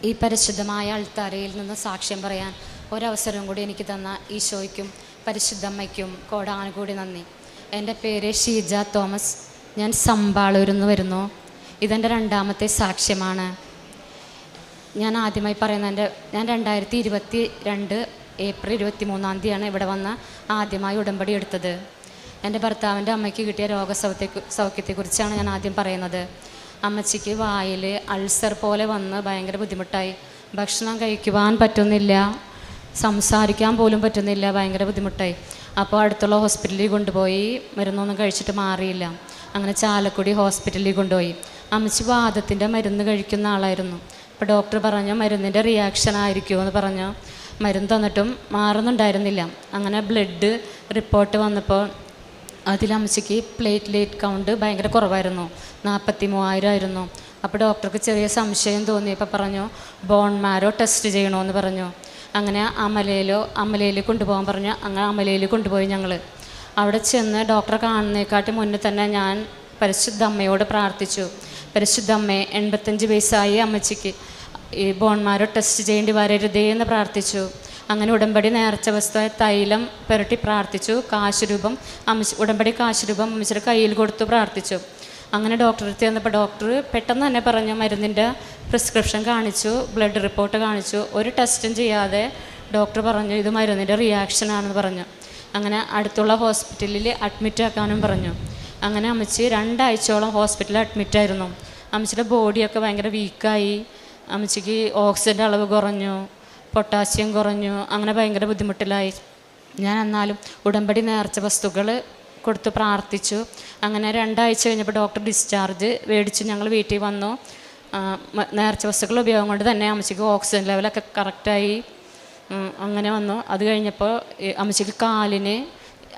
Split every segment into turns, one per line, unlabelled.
ഈ പരിശുദ്ധമായ അൾത്താരയിൽ നിന്ന് സാക്ഷ്യം പറയാൻ ഒരവസരം കൂടി എനിക്ക് തന്ന ഈശോയ്ക്കും പരിശുദ്ധമ്മയ്ക്കും കോടാനുകൂടി നന്ദി. എൻ്റെ പേര് ഷീജ തോമസ്. ഞാൻ സമ്പാളൂരിൽ നിന്ന് വരുന്നു. ഇതെൻ്റെ രണ്ടാമത്തെ സാക്ഷ്യമാണ്. ഞാൻ ആദ്യമായി പറയുന്നത് ഞാൻ 2022 ഏപ്രിൽ 23 ഇവിടെ വന്ന് ആദ്യമായി ഉടമ്പടി എടുത്തത്. എൻ്റെ ഭർത്താവിൻ്റെ അമ്മയ്ക്ക് കിട്ടിയ രോഗസൗഖ്യത്തെക്കുറിച്ചാണ് ഞാൻ ആദ്യം പറയുന്നത്. അമ്മച്ചിക്ക് വായിൽ അൾസർ പോലെ വന്ന് ഭയങ്കര ബുദ്ധിമുട്ടായി. ഭക്ഷണം കഴിക്കുവാൻ പറ്റുന്നില്ല, സംസാരിക്കാൻ പോലും പറ്റുന്നില്ല, ഭയങ്കര ബുദ്ധിമുട്ടായി. അപ്പോൾ അടുത്തുള്ള ഹോസ്പിറ്റലിൽ കൊണ്ടുപോയി. മരുന്നൊന്നും കഴിച്ചിട്ട് മാറിയില്ല. അങ്ങനെ ചാലക്കുടി ഹോസ്പിറ്റലിൽ കൊണ്ടുപോയി. അമ്മച്ചി വാദത്തിൻ്റെ മരുന്ന് കഴിക്കുന്ന ആളായിരുന്നു. അപ്പോൾ ഡോക്ടർ പറഞ്ഞു മരുന്നിൻ്റെ റിയാക്ഷൻ ആയിരിക്കുമെന്ന് പറഞ്ഞു. മരുന്ന് തന്നിട്ടും മാറുന്നുണ്ടായിരുന്നില്ല. അങ്ങനെ ബ്ലഡ് റിപ്പോർട്ട് വന്നപ്പോൾ അതിൽ അമ്മച്ചിക്ക് പ്ലേറ്റ്ലേറ്റ് കൗണ്ട് ഭയങ്കര കുറവായിരുന്നു, 43,000 ആയിരുന്നു. അപ്പോൾ ഡോക്ടർക്ക് ചെറിയ സംശയം തോന്നിയപ്പോൾ പറഞ്ഞു ബോൺ മാരോ ടെസ്റ്റ് ചെയ്യണമെന്ന് പറഞ്ഞു. അങ്ങനെ അമലയിൽ കൊണ്ടുപോകാൻ പറഞ്ഞു. അങ്ങനെ അമലയിൽ കൊണ്ടുപോയി. ഞങ്ങൾ അവിടെ ചെന്ന് ഡോക്ടറെ കാണുന്നതിനെക്കാട്ടി മുന്നേ തന്നെ ഞാൻ പരിശുദ്ധ അമ്മയോട് പ്രാർത്ഥിച്ചു. പരിശുദ്ധ അമ്മയെ 85 വയസ്സായി അമ്മച്ചിക്ക് ഈ ബോൺമാരോ ടെസ്റ്റ് ചെയ്യേണ്ടി വരരുതേ എന്ന് പ്രാർത്ഥിച്ചു. അങ്ങനെ ഉടമ്പടി നേർച്ച വസ്തുവായ തൈലം പുരട്ടി പ്രാർത്ഥിച്ചു. ഉടമ്പടി കാശുരൂപം അമ്മച്ചിയുടെ കയ്യിൽ കൊടുത്തു പ്രാർത്ഥിച്ചു. അങ്ങനെ ഡോക്ടറെ അടുത്ത് ചെന്നപ്പോൾ ഡോക്ടർ പെട്ടെന്ന് തന്നെ പറഞ്ഞു മരുന്നിൻ്റെ പ്രിസ്ക്രിപ്ഷൻ കാണിച്ചു, ബ്ലഡ് റിപ്പോർട്ട് കാണിച്ചു. ഒരു ടെസ്റ്റും ചെയ്യാതെ ഡോക്ടർ പറഞ്ഞു ഇത് മരുന്നിൻ്റെ റിയാക്ഷനാണെന്ന് പറഞ്ഞു. അങ്ങനെ അടുത്തുള്ള ഹോസ്പിറ്റലിൽ അഡ്മിറ്റ് ആക്കാനും പറഞ്ഞു. അങ്ങനെ അമ്മച്ചി 2 ആഴ്ചയോളം ഹോസ്പിറ്റലിൽ അഡ്മിറ്റായിരുന്നു. അമ്മച്ചിയുടെ ബോഡിയൊക്കെ ഭയങ്കര വീക്കായി. അമ്മച്ചിക്ക് ഓക്സിജൻ്റെ അളവ് കുറഞ്ഞു, പൊട്ടാസ്യം കുറഞ്ഞു. അങ്ങനെ ഭയങ്കര ബുദ്ധിമുട്ടിലായി. ഞാൻ എന്നാലും ഉടമ്പടി നേർച്ച വസ്തുക്കൾ കൊടുത്ത് പ്രാർത്ഥിച്ചു. അങ്ങനെ 2 ആഴ്ച കഴിഞ്ഞപ്പോൾ ഡോക്ടർ ഡിസ്ചാർജ് മേടിച്ച് ഞങ്ങൾ വീട്ടിൽ വന്നു. നേർച്ച വസ്തുക്കളുടെ ഉപയോഗം കൊണ്ട് തന്നെ അമ്മച്ചിക്ക് ഓക്സിജൻ ലെവലൊക്കെ കറക്റ്റായി. അങ്ങനെ വന്നു. അത് കഴിഞ്ഞപ്പോൾ അമ്മച്ചിക്ക്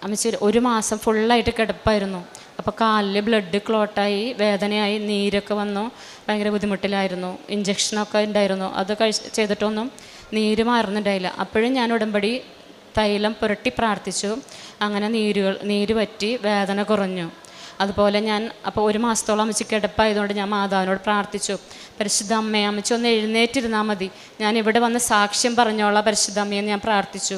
അമ്മച്ചി 1 മാസം ഫുള്ളായിട്ട് കിടപ്പായിരുന്നു. അപ്പോൾ കാലിൽ ബ്ലഡ് ക്ലോട്ടായി, വേദനയായി, നീരൊക്കെ വന്നു. ഭയങ്കര ബുദ്ധിമുട്ടിലായിരുന്നു. ഇഞ്ചക്ഷനൊക്കെ ഉണ്ടായിരുന്നു. അത് ചെയ്തിട്ടൊന്നും നീര് മാറുന്നുണ്ടായില്ല. അപ്പോഴും ഞാൻ ഉടമ്പടി തൈലം പുരട്ടി പ്രാർത്ഥിച്ചു. അങ്ങനെ നീര് പറ്റി വേദന കുറഞ്ഞു. അതുപോലെ അപ്പോൾ 1 മാസത്തോളം അമ്മച്ചി കിടപ്പായതുകൊണ്ട് ഞാൻ മാതാവിനോട് പ്രാർത്ഥിച്ചു, പരിശുദ്ധ അമ്മയെ അമ്മച്ചി ഒന്ന് എഴുന്നേറ്റിരുന്നാൽ മതി, ഞാൻ ഇവിടെ വന്ന് സാക്ഷ്യം പറഞ്ഞോളാം പരിശുദ്ധ അമ്മയെന്ന് ഞാൻ പ്രാർത്ഥിച്ചു.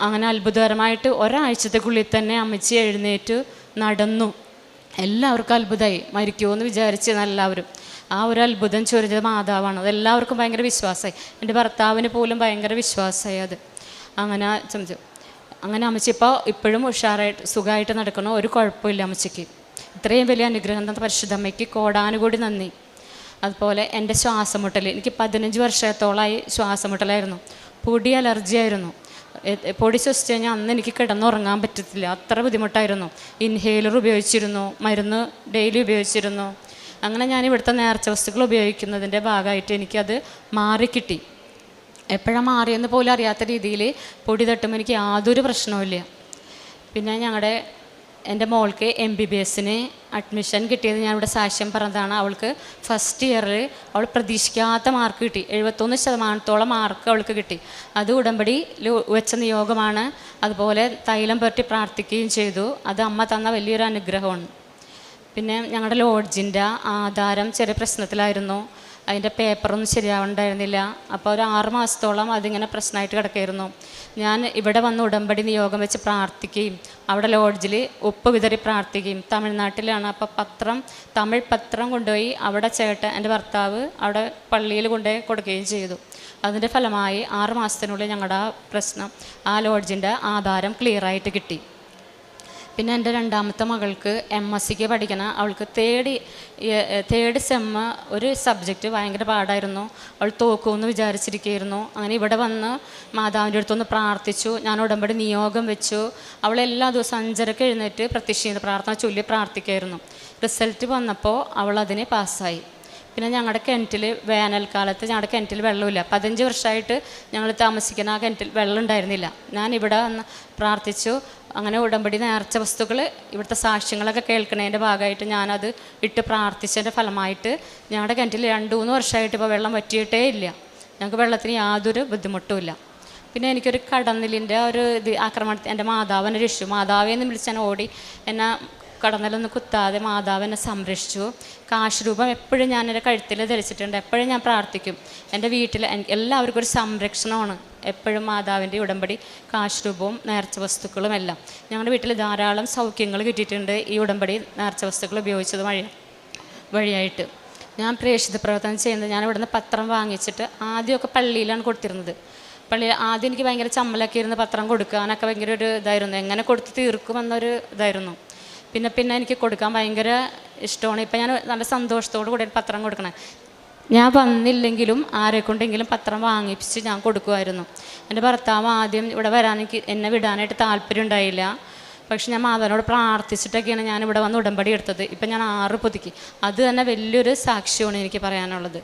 അങ്ങനെ അത്ഭുതകരമായിട്ട് ഒരാഴ്ചത്തേക്കുള്ളിൽ തന്നെ അമ്മച്ചി എഴുന്നേറ്റ് നടന്നു. എല്ലാവർക്കും അത്ഭുതമായി. മരിക്കുമെന്ന് വിചാരിച്ചത് എല്ലാവരും. ആ ഒരു അത്ഭുതം ചൊരിഞ്ഞത് മാതാവാണ്. അതെല്ലാവർക്കും ഭയങ്കര വിശ്വാസമായി. എൻ്റെ ഭർത്താവിന് പോലും ഭയങ്കര വിശ്വാസമായി അത്. അങ്ങനെ അമ്മച്ചി ഇപ്പോഴും ഉഷാറായിട്ട് സുഖമായിട്ട് നടക്കണം. ഒരു കുഴപ്പമില്ല അമ്മച്ചിക്ക്. ഇത്രയും വലിയ അനുഗ്രഹം തന്ന പരിശുദ്ധമ്മയ്ക്ക് കോടാനുകൂടി നന്ദി. അതുപോലെ എൻ്റെ ശ്വാസമുട്ടൽ, എനിക്ക് 15 വർഷത്തോളമായി ശ്വാസമുട്ടലായിരുന്നു. പൊടി അലർജിയായിരുന്നു. പൊടി ശ്വസിച്ച് കഴിഞ്ഞാൽ അന്ന് എനിക്ക് കിടന്നുറങ്ങാൻ പറ്റത്തില്ല, അത്ര ബുദ്ധിമുട്ടായിരുന്നു. ഇൻഹേലർ ഉപയോഗിച്ചിരുന്നു, മരുന്ന് ഡെയിലി ഉപയോഗിച്ചിരുന്നു. അങ്ങനെ ഞാൻ ഇവിടുത്തെ നേർച്ച വസ്തുക്കൾ ഉപയോഗിക്കുന്നതിൻ്റെ ഭാഗമായിട്ട് എനിക്കത് മാറിക്കിട്ടി. എപ്പോഴാണ് മാറിയെന്ന് പോലും അറിയാത്ത രീതിയിൽ പൊടി തട്ടുമ്പോൾ എനിക്ക് യാതൊരു പ്രശ്നവുമില്ല. പിന്നെ എൻ്റെ മോൾക്ക് MBBSന് അഡ്മിഷൻ കിട്ടിയത് ഞാനിവിടെ സാക്ഷ്യം പറഞ്ഞതാണ്. അവൾക്ക് ഫസ്റ്റ് ഇയറിൽ അവൾ പ്രതീക്ഷിക്കാത്ത മാർക്ക് കിട്ടി. 71% മാർക്ക് അവൾക്ക് കിട്ടി. അത് ഉടമ്പടി വെച്ച നിയോഗമാണ്. അതുപോലെ തൈലം പുരട്ടി പ്രാർത്ഥിക്കുകയും ചെയ്തു. അത് അമ്മ തന്ന വലിയൊരു അനുഗ്രഹമാണ്. പിന്നെ ഞങ്ങളുടെ ലോഡ്ജിൻ്റെ ആധാരം ചെറിയ പ്രശ്നത്തിലായിരുന്നു. അതിൻ്റെ പേപ്പറൊന്നും ശരിയാവുന്നുണ്ടായിരുന്നില്ല. അപ്പോൾ ഒരു 6 മാസത്തോളം അതിങ്ങനെ പ്രശ്നമായിട്ട് കിടക്കുകയായിരുന്നു. ഞാൻ ഇവിടെ വന്ന് ഉടമ്പടി നിയോഗം വെച്ച് പ്രാർത്ഥിക്കുകയും അവിടെ ലോഡ്ജിൽ ഉപ്പ് വിതറി പ്രാർത്ഥിക്കുകയും, തമിഴ്നാട്ടിലാണ്. അപ്പോൾ തമിഴ് പത്രം കൊണ്ടുപോയി അവിടെ എൻ്റെ ഭർത്താവ് അവിടെ പള്ളിയിൽ കൊണ്ടുപോയി കൊടുക്കുകയും ചെയ്തു. അതിൻ്റെ ഫലമായി 6 മാസത്തിനുള്ളിൽ ഞങ്ങളുടെ പ്രശ്നം, ആ ലോഡ്ജിൻ്റെ ആധാരം ക്ലിയറായിട്ട് കിട്ടി. പിന്നെ എൻ്റെ രണ്ടാമത്തെ മകൾക്ക് MSc പഠിക്കണം. അവൾക്ക് തേർഡ് സെമ്മ് ഒരു സബ്ജക്റ്റ് ഭയങ്കര പാടായിരുന്നു. അവൾ തോക്കുമെന്ന് വിചാരിച്ചിരിക്കുകയായിരുന്നു. അങ്ങനെ ഇവിടെ വന്ന് മാതാവിൻ്റെ അടുത്തൊന്ന് പ്രാർത്ഥിച്ചു. ഞാൻ ഉടമ്പടി നിയോഗം വെച്ചു. അവളെല്ലാ ദിവസവും 5:30 എഴുന്നേറ്റ് പ്രത്യക്ഷീണ പ്രാർത്ഥന ചൊല്ലി പ്രാർത്ഥിക്കുമായിരുന്നു. റിസൾട്ട് വന്നപ്പോൾ അവളതിനെ പാസ്സായി. പിന്നെ ഞങ്ങളുടെ കിണറ്റിൽ വേനൽക്കാലത്ത് ഞങ്ങളുടെ കിണറ്റിൽ വെള്ളമില്ല. 15 വർഷമായിട്ട് ഞങ്ങൾ താമസിക്കുന്ന ആ കിണറ്റിൽ വെള്ളം ഉണ്ടായിരുന്നില്ല. ഞാൻ ഇവിടെ വന്ന് പ്രാർത്ഥിച്ചു. അങ്ങനെ ഉടമ്പടി നേർച്ച വസ്തുക്കൾ ഇവിടുത്തെ സാക്ഷ്യങ്ങളൊക്കെ കേൾക്കുന്നതിൻ്റെ ഭാഗമായിട്ട് ഞാനത് ഇട്ട് പ്രാർത്ഥിച്ചതിൻ്റെ ഫലമായിട്ട് ഞങ്ങളുടെ കിണറ്റിൽ 2-3 വർഷമായിട്ട് ഇപ്പോൾ വെള്ളം വറ്റിയിട്ടേ ഇല്ല. ഞങ്ങൾക്ക് വെള്ളത്തിന് യാതൊരു ബുദ്ധിമുട്ടുമില്ല. പിന്നെ എനിക്കൊരു കടന്നിലിൻ്റെ ഒരു ആക്രമണത്തിൽ എൻ്റെ മാതാവിനെ രക്ഷിച്ചു. മാതാവിനെ വിളിച്ച് ഞാൻ ഓടി. എന്നെ കടന്നലൊന്നും കുത്താതെ മാതാവ് എന്നെ സംരക്ഷിച്ചു. കാശ് രൂപം എപ്പോഴും ഞാൻ എൻ്റെ കഴുത്തിൽ ധരിച്ചിട്ടുണ്ട്. എപ്പോഴും ഞാൻ പ്രാർത്ഥിക്കും. എൻ്റെ വീട്ടിൽ എല്ലാവർക്കും ഒരു സംരക്ഷണമാണ് എപ്പോഴും മാതാവിൻ്റെ ഉടമ്പടി, കാശ് രൂപവും നേർച്ച വസ്തുക്കളും എല്ലാം. ഞങ്ങളുടെ വീട്ടിൽ ധാരാളം സൗഖ്യങ്ങൾ കിട്ടിയിട്ടുണ്ട് ഈ ഉടമ്പടി നേർച്ച വസ്തുക്കൾ ഉപയോഗിച്ചത് വഴിയായിട്ട്. ഞാൻ പ്രേക്ഷിത പ്രവർത്തനം ചെയ്യുന്നത്, ഞാൻ ഇവിടുന്ന് പത്രം വാങ്ങിച്ചിട്ട് ആദ്യമൊക്കെ പള്ളിയിലാണ് കൊടുത്തിരുന്നത്. പള്ളിയിൽ ആദ്യം എനിക്ക് ഭയങ്കര ചമ്മലൊക്കെ ഇരുന്ന് പത്രം കൊടുക്കാനൊക്കെ ഭയങ്കര ഒരു ഇതായിരുന്നു. എങ്ങനെ കൊടുത്ത് തീർക്കുമെന്നൊരു ഇതായിരുന്നു. പിന്നെ എനിക്ക് കൊടുക്കാൻ ഭയങ്കര ഇഷ്ടമാണ്. ഇപ്പം ഞാൻ നല്ല സന്തോഷത്തോടു കൂടി പത്രം കൊടുക്കണേ. ഞാൻ വന്നില്ലെങ്കിലും ആരെക്കൊണ്ടെങ്കിലും പത്രം വാങ്ങിപ്പിച്ച് ഞാൻ കൊടുക്കുമായിരുന്നു. എൻ്റെ ഭർത്താവ് ആദ്യം ഇവിടെ വരാൻ എന്നെ വിടാനായിട്ട് താല്പര്യം ഉണ്ടായില്ല. പക്ഷെ ഞാൻ മാതാവിനോട് പ്രാർത്ഥിച്ചിട്ടൊക്കെയാണ് ഞാൻ ഇവിടെ വന്ന് ഉടമ്പടി എടുത്തത്. ഇപ്പം ഞാൻ 6 പുതുക്കി. അത് തന്നെ വലിയൊരു സാക്ഷ്യമാണ് എനിക്ക് പറയാനുള്ളത്.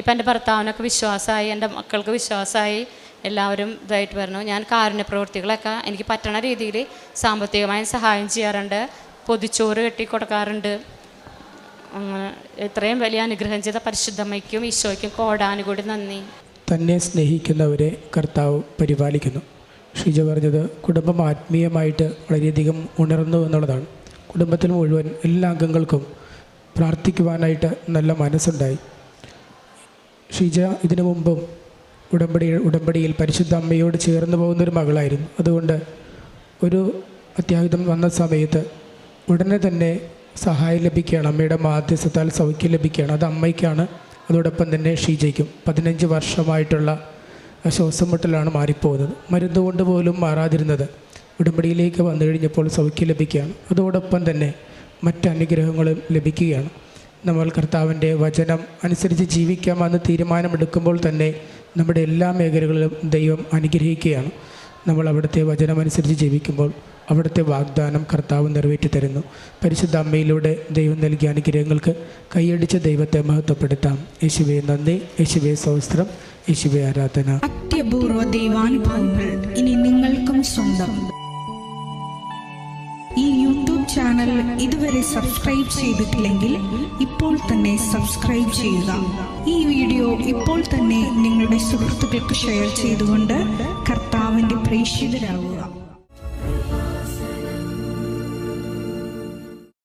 ഇപ്പം എൻ്റെ ഭർത്താവിനൊക്കെ വിശ്വാസമായി, എൻ്റെ മക്കൾക്ക് വിശ്വാസമായി, എല്ലാവരും ഇതായിട്ട് വരണം. ഞാൻ കാരുണ്യ പ്രവൃത്തികളൊക്കെ എനിക്ക് പറ്റണ രീതിയിൽ സാമ്പത്തികമായി സഹായം ചെയ്യാറുണ്ട്. പൊതിച്ചോറ് കെട്ടി കൊടുക്കാറുണ്ട്. അങ്ങനെ ഇത്രയും വലിയ അനുഗ്രഹം ചെയ്ത പരിശുദ്ധമ്മയ്ക്കും ഈശോയ്ക്കും കോടാനുകൂടി നന്ദി.
തന്നെ സ്നേഹിക്കുന്നവരെ കർത്താവ് പരിപാലിക്കുന്നു. ഷീജ പറഞ്ഞത് കുടുംബം ആത്മീയമായിട്ട് വളരെയധികം ഉണർന്നു എന്നുള്ളതാണ്. കുടുംബത്തിൽ മുഴുവൻ എല്ലാ അംഗങ്ങൾക്കും പ്രാർത്ഥിക്കുവാനായിട്ട് നല്ല മനസ്സുണ്ടായി. ഷീജ ഇതിനു മുമ്പും ഉടമ്പടിയിൽ പരിശുദ്ധ അമ്മയോട് ചേർന്ന് പോകുന്നൊരു മകളായിരുന്നു. അതുകൊണ്ട് ഒരു അത്യാഹിതം വന്ന സമയത്ത് ഉടനെ തന്നെ സഹായം ലഭിക്കുകയാണ്. അമ്മയുടെ മാധ്യസ്ഥത്താൽ സൗഖ്യം ലഭിക്കുകയാണ്. അത് അമ്മയ്ക്കാണ്, അതോടൊപ്പം തന്നെ ഷീജയ്ക്കും. 15 വർഷമായിട്ടുള്ള ശ്വാസം മുട്ടലാണ് മാറിപ്പോകുന്നത്. മരുന്ന് കൊണ്ട് പോലും മാറാതിരുന്നത് ഉടമ്പടിയിലേക്ക് വന്നു കഴിഞ്ഞപ്പോൾ സൗഖ്യം ലഭിക്കുകയാണ്. അതോടൊപ്പം തന്നെ മറ്റനുഗ്രഹങ്ങളും ലഭിക്കുകയാണ്. നമ്മൾ കർത്താവിൻ്റെ വചനം അനുസരിച്ച് ജീവിക്കാമെന്ന് തീരുമാനമെടുക്കുമ്പോൾ തന്നെ നമ്മുടെ എല്ലാ മേഖലകളിലും ദൈവം അനുഗ്രഹിക്കുകയാണ്. നമ്മൾ അവിടുത്തെ വചനം അനുസരിച്ച് ജീവിക്കുമ്പോൾ അവിടുത്തെ വാഗ്ദാനം കർത്താവ് നിറവേറ്റി തരുന്നു. പരിശുദ്ധ അമ്മയിലൂടെ ദൈവം നൽകിയ അനുഗ്രഹങ്ങൾക്ക് കൈയടിച്ച് ദൈവത്തെ മഹത്വപ്പെടുത്താം. യേശുവേ നന്ദി, യേശുവേ സ്തോത്രം, യേശുവേ ആരാധന.
അത്യപൂർവ ദൈവാനുഭവങ്ങൾ ഇനി നിങ്ങൾക്കും സ്വന്തം. ഈ യൂട്യൂബ് ചാനൽ ഇതുവരെ സബ്സ്ക്രൈബ് ചെയ്തിട്ടില്ലെങ്കിൽ ഇപ്പോൾ തന്നെ സബ്സ്ക്രൈബ് ചെയ്യുക. ഈ വീഡിയോ ഇപ്പോൾ തന്നെ നിങ്ങളുടെ സുഹൃത്തുക്കൾക്ക് ഷെയർ ചെയ്തുകൊണ്ട് കർത്താവിൻ്റെ പ്രേക്ഷിതരാകുക.